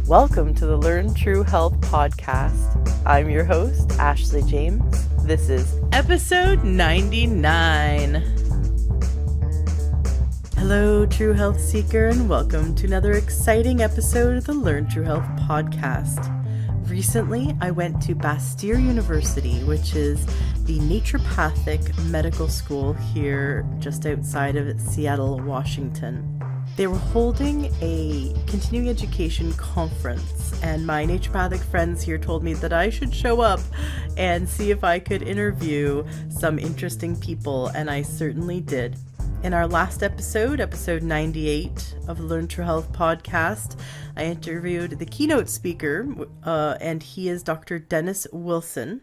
Welcome to the Learn True Health podcast. I'm your host, Ashley James. This is episode 99. Hello, True Health Seeker, and welcome to another exciting episode of the Learn True Health podcast. Recently, I went to Bastyr University, which is the naturopathic medical school here just outside of Seattle, Washington. They were holding a continuing education conference, and my naturopathic friends here told me that I should show up and see if I could interview some interesting people, and I certainly did. In our last episode, episode 98 of the Learn True Health podcast, I interviewed the keynote speaker, and he is Dr. Dennis Wilson.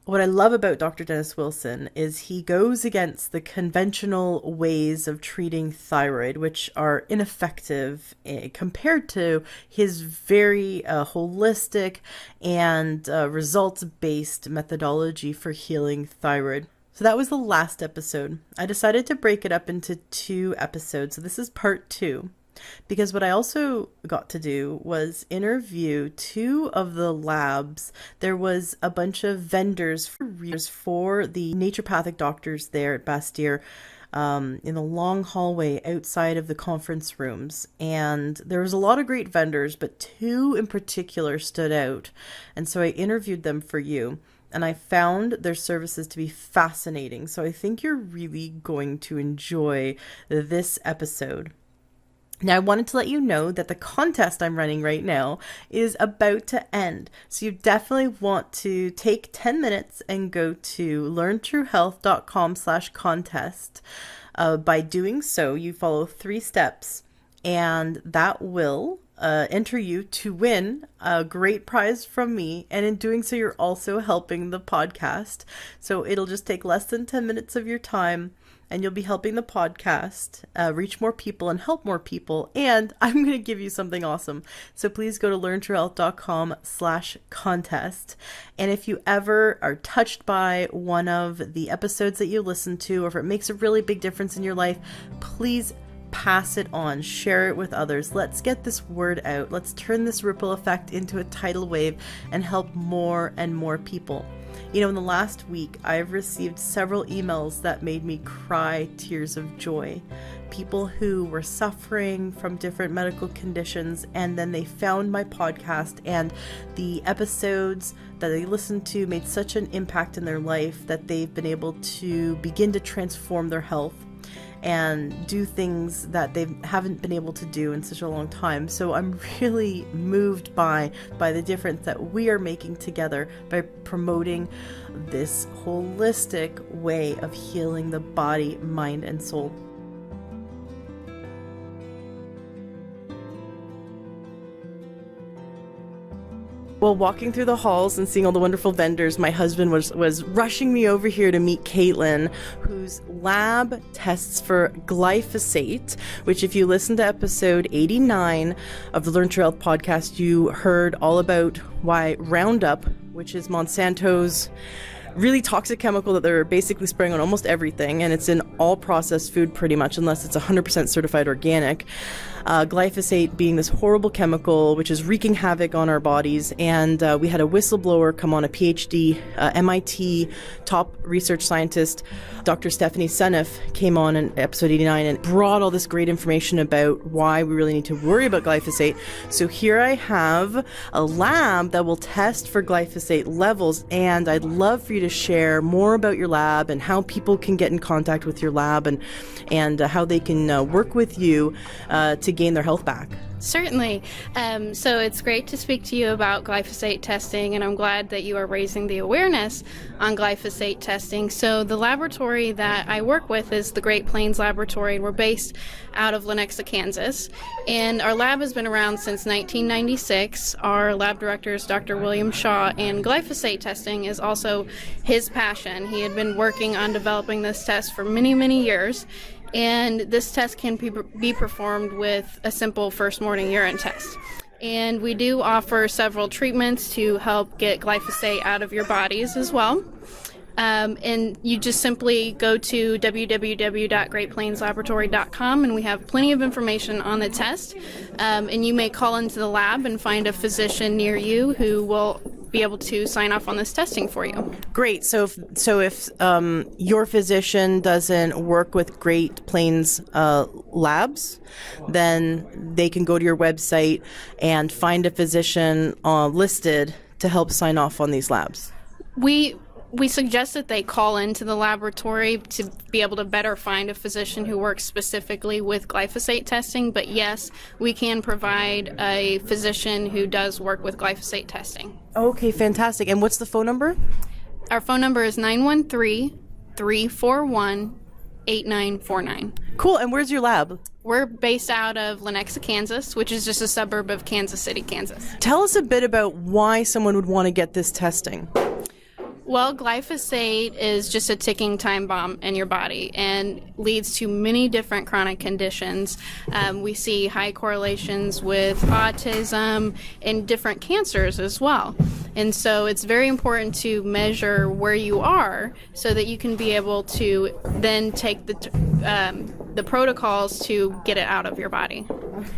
What I love about Dr. Dennis Wilson is he goes against the conventional ways of treating thyroid, which are ineffective compared to his very holistic and results-based methodology for healing thyroid. So that was the last episode. I decided to break it up into 2 episodes. So this is part 2. Because what I also got to do was interview 2 of the labs. There was a bunch of vendors for the naturopathic doctors there at Bastyr in the long hallway outside of the conference rooms. And there was a lot of great vendors, but 2 in particular stood out. And so I interviewed them for you. And I found their services to be fascinating. So I think you're really going to enjoy this episode. Now, I wanted to let you know that the contest I'm running right now is about to end. So you definitely want to take 10 minutes and go to learntruehealth.com/contest. By doing so, you follow 3 steps, and that will enter you to win a great prize from me. And in doing so, you're also helping the podcast. So it'll just take less than 10 minutes of your time, and you'll be helping the podcast reach more people and help more people. And I'm going to give you something awesome. So please go to learntruehealth.com/contest. And if you ever are touched by one of the episodes that you listen to, or if it makes a really big difference in your life, please pass it on, share it with others. Let's get this word out. Let's turn this ripple effect into a tidal wave and help more and more people. You know, in the last week, I've received several emails that made me cry tears of joy. People who were suffering from different medical conditions, and then they found my podcast, and the episodes that they listened to made such an impact in their life that they've been able to begin to transform their health and do things that they haven't been able to do in such a long time. So I'm really moved by the difference that we are making together by promoting this holistic way of healing the body, mind, and soul. While walking through the halls and seeing all the wonderful vendors, my husband was rushing me over here to meet Caitlin, whose lab tests for glyphosate, which if you listen to episode 89 of the Learn True Health podcast, you heard all about why Roundup, which is Monsanto's really toxic chemical that they're basically spraying on almost everything, and it's in all processed food pretty much, unless it's 100% certified organic. Glyphosate being this horrible chemical which is wreaking havoc on our bodies, and we had a whistleblower come on, a PhD, MIT top research scientist, Dr. Stephanie Seneff, came on in episode 89 and brought all this great information about why we really need to worry about glyphosate. So here I have a lab that will test for glyphosate levels, and I'd love for you to share more about your lab and how people can get in contact with your lab and how they can work with you to gain their health back. Certainly. So it's great to speak to you about glyphosate testing, and I'm glad that you are raising the awareness on glyphosate testing. So the laboratory that I work with is the Great Plains Laboratory, and we're based out of Lenexa, Kansas. And our lab has been around since 1996. Our lab director is Dr. William Shaw, and glyphosate testing is also his passion. He had been working on developing this test for many, many years. And this test can be performed with a simple first morning urine test. And we do offer several treatments to help get glyphosate out of your bodies as well. And you just simply go to www.greatplainslaboratory.com, and we have plenty of information on the test. And you may call into the lab and find a physician near you who will be able to sign off on this testing for you. Great. So if your physician doesn't work with Great Plains Labs, then they can go to your website and find a physician listed to help sign off on these labs. We suggest that they call into the laboratory to be able to better find a physician who works specifically with glyphosate testing. But yes, we can provide a physician who does work with glyphosate testing. Okay, fantastic. And what's the phone number? Our phone number is 913-341-8949. Cool. And where's your lab? We're based out of Lenexa, Kansas, which is just a suburb of Kansas City, Kansas. Tell us a bit about why someone would want to get this testing. Well, glyphosate is just a ticking time bomb in your body and leads to many different chronic conditions. We see high correlations with autism and different cancers as well. And so it's very important to measure where you are so that you can be able to then take the protocols to get it out of your body.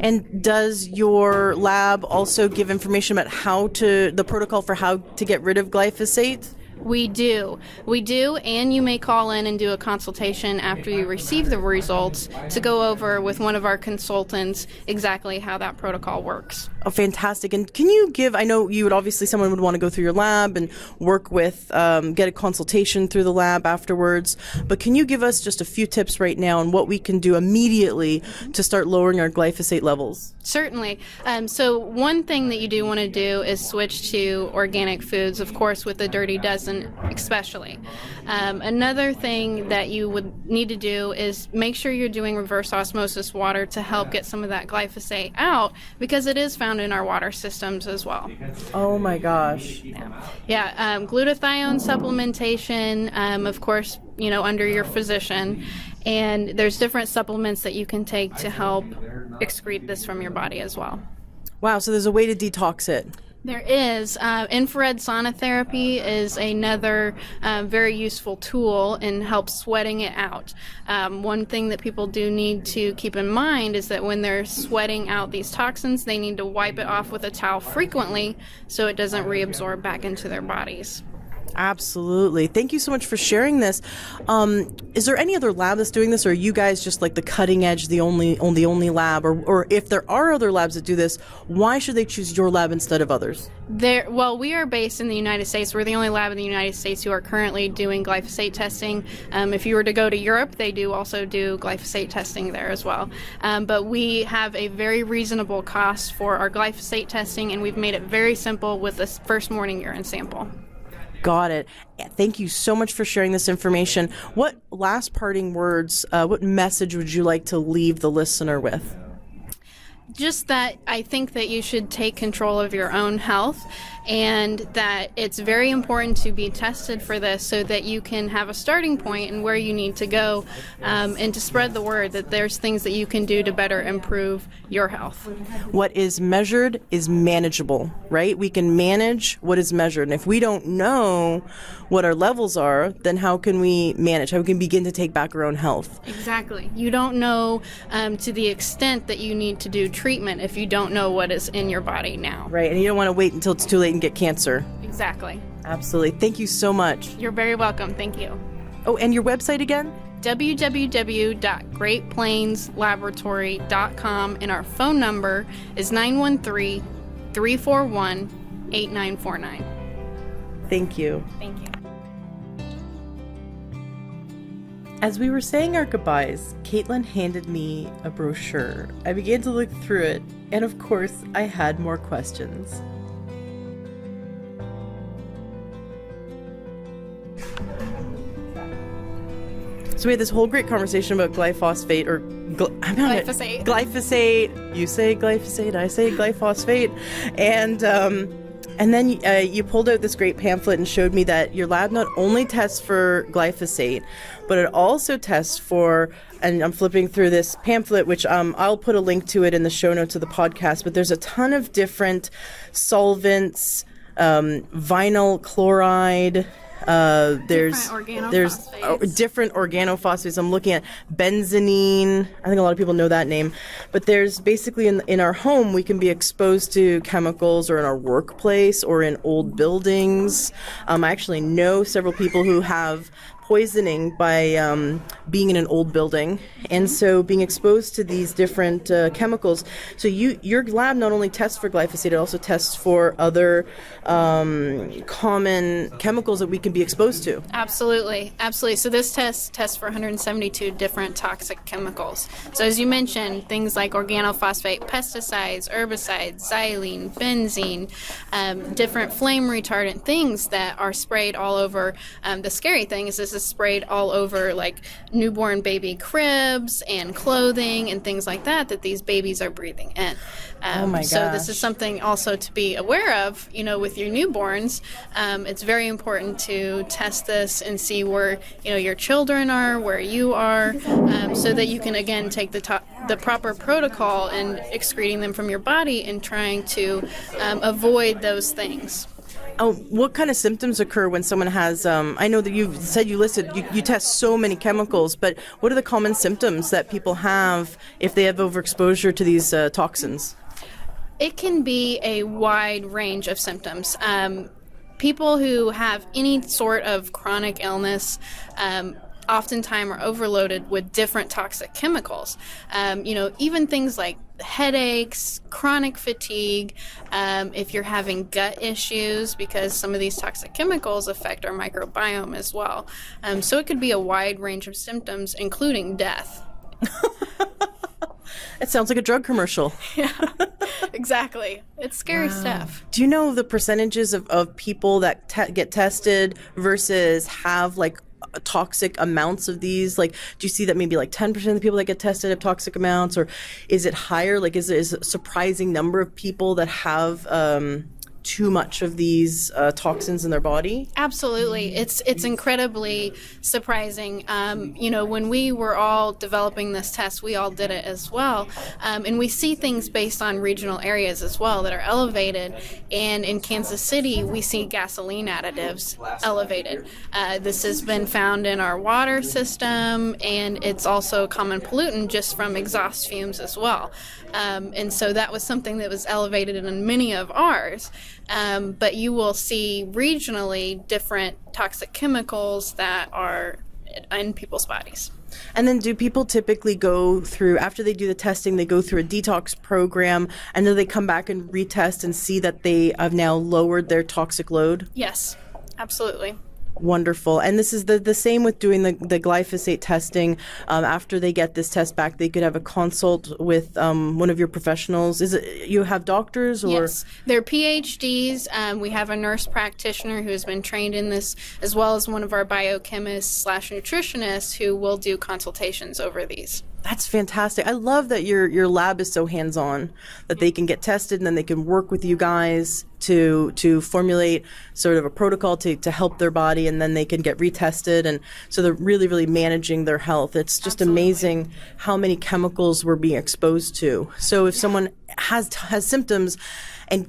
And does your lab also give information about the protocol for how to get rid of glyphosate? We do, and you may call in and do a consultation after you receive the results to go over with one of our consultants exactly how that protocol works. Oh, fantastic. And can you I know someone would want to go through your lab and work with, get a consultation through the lab afterwards, but can you give us just a few tips right now on what we can do immediately to start lowering our glyphosate levels? Certainly. So one thing that you do want to do is switch to organic foods, of course, with the Dirty Dozen especially. Another thing that you would need to do is make sure you're doing reverse osmosis water to help get some of that glyphosate out, because it is found in our water systems as well. Oh my gosh. Yeah. Glutathione supplementation, of course, under your physician. And there's different supplements that you can take to help excrete this from your body as well. Wow, so there's a way to detox it. There is. Infrared sonotherapy is another very useful tool and helps sweating it out. One thing that people do need to keep in mind is that when they're sweating out these toxins, they need to wipe it off with a towel frequently so it doesn't reabsorb back into their bodies. Absolutely. Thank you so much for sharing this. Is there any other lab that's doing this, or are you guys just like the cutting edge, the only lab? Or if there are other labs that do this, why should they choose your lab instead of others? Well, we are based in the United States. We're the only lab in the United States who are currently doing glyphosate testing. If you were to go to Europe, they do also do glyphosate testing there as well. But we have a very reasonable cost for our glyphosate testing, and we've made it very simple with this first morning urine sample. Got it. Thank you so much for sharing this information. What last parting words, what message would you like to leave the listener with? Just that I think that you should take control of your own health, and that it's very important to be tested for this so that you can have a starting point and where you need to go, and to spread the word that there's things that you can do to better improve your health. What is measured is manageable, right? We can manage what is measured. And if we don't know what our levels are, then how can we manage? How can we begin to take back our own health? Exactly. You don't know to the extent that you need to do treatment if you don't know what is in your body now. Right, and you don't want to wait until it's too late and get cancer. Exactly. Absolutely. Thank you so much. You're very welcome. Thank you. Oh, and your website again? www.greatplainslaboratory.com, and our phone number is 913-341-8949. Thank you. Thank you. As we were saying our goodbyes, Caitlin handed me a brochure. I began to look through it, and of course, I had more questions. So we had this whole great conversation about glyphosate, or glyphosate. Glyphosate. You say glyphosate, I say glyphosate, and then you pulled out this great pamphlet and showed me that your lab not only tests for glyphosate, but it also tests for, and I'm flipping through this pamphlet, which I'll put a link to it in the show notes of the podcast, but there's a ton of different solvents, vinyl chloride, There's different organophosphates. I'm looking at benzenine. I think a lot of people know that name. But there's basically in our home, we can be exposed to chemicals, or in our workplace, or in old buildings. I actually know several people who have poisoning by being in an old building, and so being exposed to these different chemicals. So your lab not only tests for glyphosate, it also tests for other common chemicals that we can be exposed to. Absolutely. So this test tests for 172 different toxic chemicals. So as you mentioned, things like organophosphate, pesticides, herbicides, xylene, benzene, different flame retardant things that are sprayed all over. The scary thing is this is sprayed all over like newborn baby cribs and clothing and things like that these babies are breathing in. Oh my gosh. So this is something also to be aware of, with your newborns. It's very important to test this and see where, your children are, where you are, so that you can, again, take the proper protocol in excreting them from your body and trying to avoid those things. Oh, what kind of symptoms occur when someone has, I know that you said you test so many chemicals, but what are the common symptoms that people have if they have overexposure to these toxins? It can be a wide range of symptoms. People who have any sort of chronic illness oftentimes are overloaded with different toxic chemicals. Even things like headaches, chronic fatigue, if you're having gut issues, because some of these toxic chemicals affect our microbiome as well. So it could be a wide range of symptoms, including death. It sounds like a drug commercial. Yeah, exactly. It's scary stuff. Do you know the percentages of people that get tested versus have toxic amounts of these? Do you see that maybe 10% of the people that get tested have toxic amounts, or is it higher? Is it a surprising number of people that have too much of these toxins in their body? Absolutely. It's incredibly surprising. When we were all developing this test, we all did it as well. And we see things based on regional areas as well that are elevated. And in Kansas City, we see gasoline additives elevated. This has been found in our water system, and it's also a common pollutant just from exhaust fumes as well. And so that was something that was elevated in many of ours. But you will see regionally different toxic chemicals that are in people's bodies. And then do people typically go through, after they do the testing, they go through a detox program, and then they come back and retest and see that they have now lowered their toxic load? Yes, absolutely. Wonderful. And this is the same with doing the glyphosate testing. After they get this test back, they could have a consult with one of your professionals. Is it you have doctors or? Yes, they're PhDs. We have a nurse practitioner who has been trained in this, as well as one of our biochemists/nutritionists who will do consultations over these. That's fantastic. I love that your lab is so hands-on, that they can get tested and then they can work with you guys to formulate sort of a protocol to help their body, and then they can get retested. And so they're really, really managing their health. It's just amazing how many chemicals we're being exposed to. So if someone has symptoms and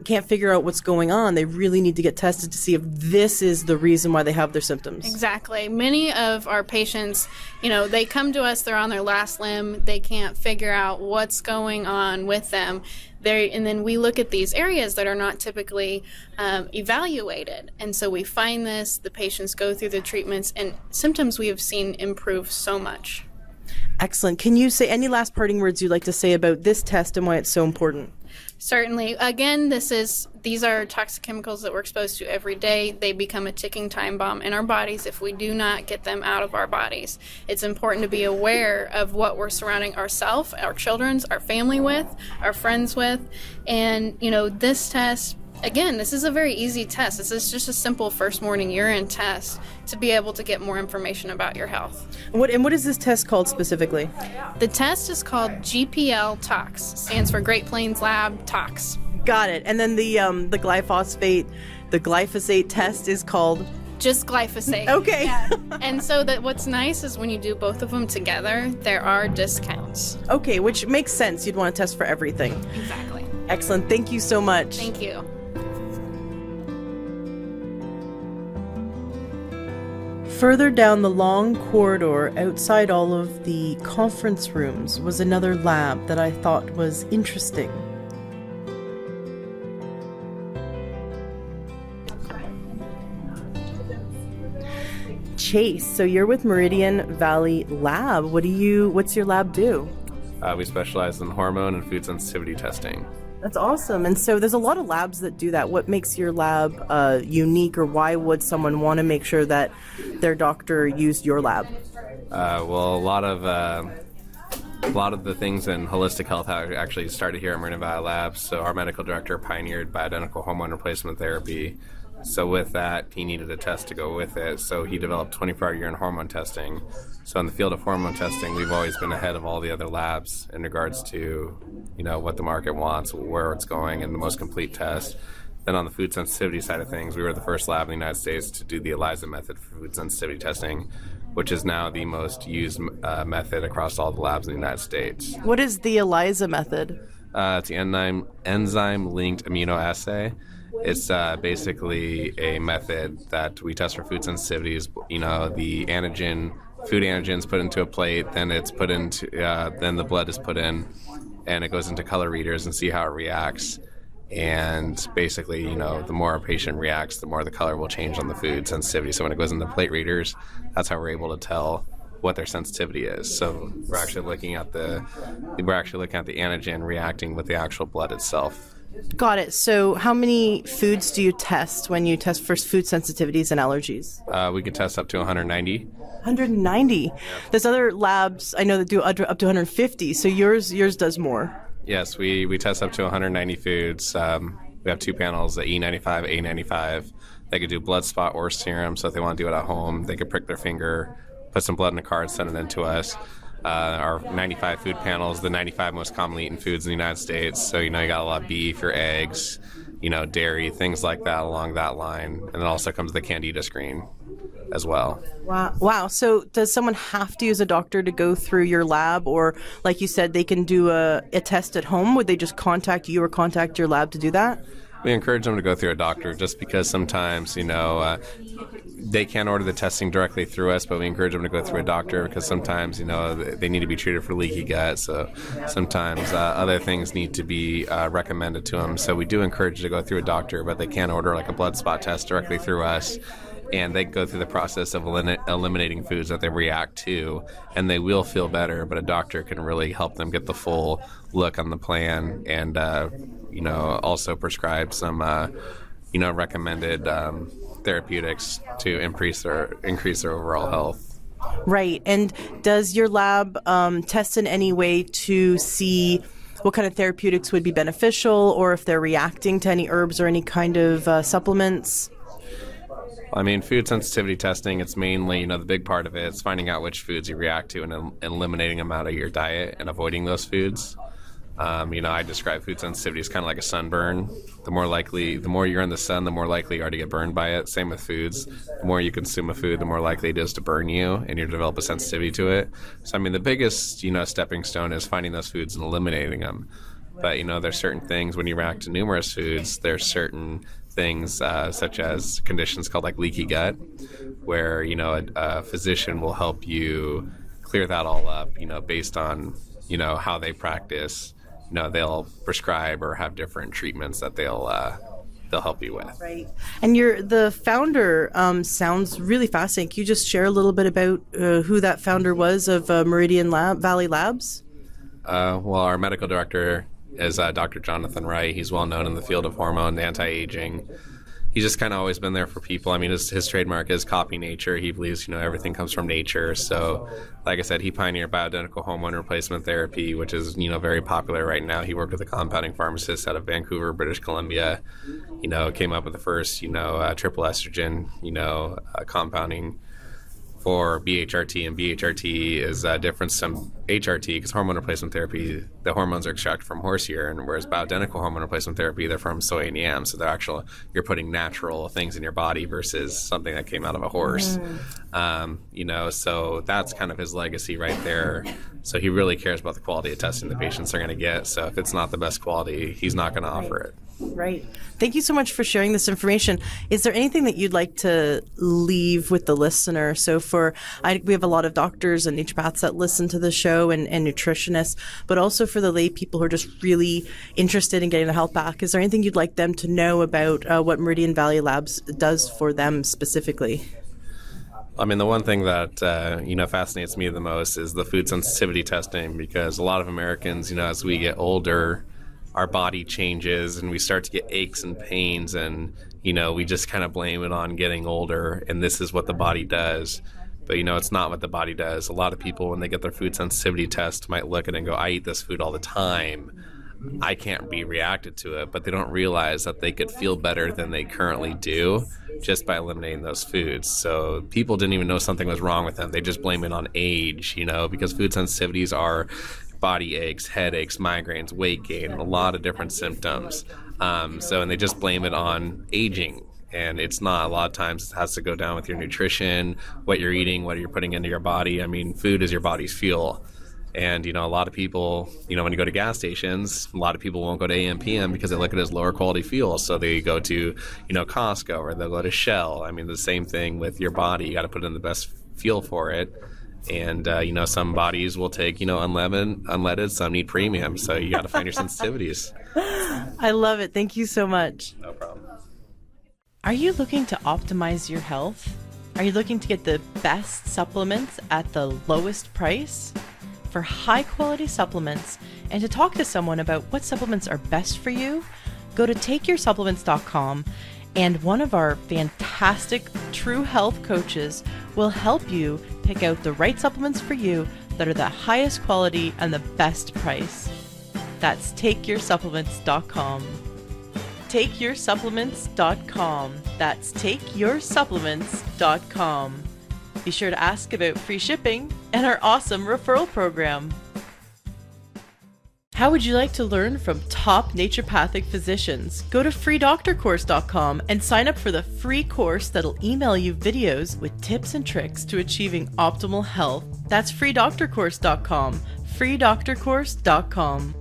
can't figure out what's going on, they really need to get tested to see if this is the reason why they have their symptoms. Exactly. Many of our patients, they come to us, they're on their last limb, they can't figure out what's going on with them. And then we look at these areas that are not typically evaluated. And so we find this, the patients go through the treatments, and symptoms we have seen improve so much. Excellent. Can you say any last parting words you'd like to say about this test and why it's so important? Certainly. Again, these are toxic chemicals that we're exposed to every day. They become a ticking time bomb in our bodies if we do not get them out of our bodies. It's important to be aware of what we're surrounding ourselves, our children, our family with, our friends with. And, this test, again, this is a very easy test. This is just a simple first morning urine test to be able to get more information about your health. What is this test called specifically? The test is called GPL Tox. Stands for Great Plains Lab Tox. Got it. And then the glyphosate test is called? Just glyphosate. Okay. Yeah. And so what's nice is when you do both of them together, there are discounts. Okay, which makes sense. You'd want to test for everything. Exactly. Excellent. Thank you so much. Thank you. Further down the long corridor outside all of the conference rooms was another lab that I thought was interesting. Chase, so you're with Meridian Valley Lab. What's your lab do? We specialize in hormone and food sensitivity testing. That's awesome. And so there's a lot of labs that do that. What makes your lab unique, or why would someone want to make sure that their doctor used your lab? Well, a lot of the things in holistic health actually started here at Meridian Valley Lab. So our medical director pioneered bioidentical hormone replacement therapy. So with that, he needed a test to go with it. So he developed 24-hour urine hormone testing. So in the field of hormone testing, we've always been ahead of all the other labs in regards to, what the market wants, where it's going, and the most complete test. Then on the food sensitivity side of things, we were the first lab in the United States to do the ELISA method for food sensitivity testing, which is now the most used method across all the labs in the United States. What is the ELISA method? It's the enzyme-linked immunoassay. It's basically a method that we test for food sensitivities. The food antigen's put into a plate, then it's put into, then the blood is put in, and it goes into color readers and see how it reacts. And basically, the more a patient reacts, the more the color will change on the food sensitivity. So when it goes into plate readers, that's how we're able to tell what their sensitivity is. So we're actually looking at the antigen reacting with the actual blood itself. Got it. So how many foods do you test when you test for food sensitivities and allergies? We can test up to 190. 190? Yeah. There's other labs I know that do up to 150, so yours does more. Yes, we test up to 190 foods. We have two panels, the E95, A95. They could do blood spot or serum, so if they want to do it at home, they could prick their finger, put some blood in a card, send it in to us. Our 95 food panels, the 95 most commonly eaten foods in the United States. So, you got a lot of beef, your eggs, dairy, things like that along that line. And then also comes the Candida screen as well. Wow. So does someone have to use a doctor to go through your lab? Or like you said, they can do a test at home? Would they just contact you or contact your lab to do that? We encourage them to go through a doctor just because sometimes, they can't order the testing directly through us, but we encourage them to go through a doctor because sometimes, they need to be treated for leaky gut. So sometimes other things need to be recommended to them. So we do encourage to go through a doctor, but they can't order like a blood spot test directly through us. And they go through the process of eliminating foods that they react to, and they will feel better, but a doctor can really help them get the full look on the plan and, also prescribe some, recommended therapeutics to increase their overall health. Right. And does your lab test in any way to see what kind of therapeutics would be beneficial, or if they're reacting to any herbs or any kind of supplements? Food sensitivity testing, it's mainly, the big part of it is finding out which foods you react to and eliminating them out of your diet and avoiding those foods. I describe food sensitivity as kind of like a sunburn. The more you're in the sun, the more likely you are to get burned by it. Same with foods. The more you consume a food, the more likely it is to burn you and you develop a sensitivity to it. So, the biggest, stepping stone is finding those foods and eliminating them. But, there's certain things when you react to numerous foods, there's certain things such as conditions called like leaky gut, where, a physician will help you clear that all up, based on, how they practice. They'll prescribe or have different treatments that they'll help you with. Right. And you're the founder. Sounds really fascinating. Can you just share a little bit about who that founder was of Meridian Valley Labs? Well, our medical director is Dr. Jonathan Wright. He's well known in the field of hormone anti-aging. He's just kind of always been there for people. His trademark is copy nature. He believes, everything comes from nature. So, like I said, he pioneered bioidentical hormone replacement therapy, which is, very popular right now. He worked with a compounding pharmacist out of Vancouver, British Columbia. Came up with the first, triple estrogen, compounding for BHRT, and BHRT is different from HRT because hormone replacement therapy, the hormones are extracted from horse urine, whereas bioidentical hormone replacement therapy, they're from soy and yam. So you're putting natural things in your body versus something that came out of a horse. So that's kind of his legacy right there. So he really cares about the quality of testing the patients are going to get. So if it's not the best quality, he's not going to offer it. Right. Thank you so much for sharing this information. Is there anything that you'd like to leave with the listener? So we have a lot of doctors and naturopaths that listen to the show and nutritionists, but also for the lay people who are just really interested in getting their health back. Is there anything you'd like them to know about what Meridian Valley Labs does for them specifically? I mean, the one thing that, fascinates me the most is the food sensitivity testing, because a lot of Americans, as we get older, our body changes and we start to get aches and pains, and, we just kind of blame it on getting older, and this is what the body does. But, it's not what the body does. A lot of people, when they get their food sensitivity test, might look at it and go, I eat this food all the time. I can't be reacted to it, but they don't realize that they could feel better than they currently do just by eliminating those foods. So people didn't even know something was wrong with them. They just blame it on age, because food sensitivities are body aches, headaches, migraines, weight gain, a lot of different symptoms. And they just blame it on aging. And it's not. A lot of times it has to go down with your nutrition, what you're eating, what you're putting into your body. I mean, food is your body's fuel. And, a lot of people, when you go to gas stations, a lot of people won't go to AM/PM because they look at it as lower quality fuel. So they go to, Costco, or they'll go to Shell. I mean, the same thing with your body. You got to put in the best fuel for it. And, some bodies will take, unleaded, some need premium. So you got to find your sensitivities. I love it. Thank you so much. No problem. Are you looking to optimize your health? Are you looking to get the best supplements at the lowest price? For high-quality supplements and to talk to someone about what supplements are best for you, go to takeyoursupplements.com, and one of our fantastic True Health coaches will help you pick out the right supplements for you that are the highest quality and the best price. That's takeyoursupplements.com. Takeyoursupplements.com. That's takeyoursupplements.com. Be sure to ask about free shipping and our awesome referral program. How would you like to learn from top naturopathic physicians? Go to freedoctorcourse.com and sign up for the free course that'll email you videos with tips and tricks to achieving optimal health. That's freedoctorcourse.com. freedoctorcourse.com.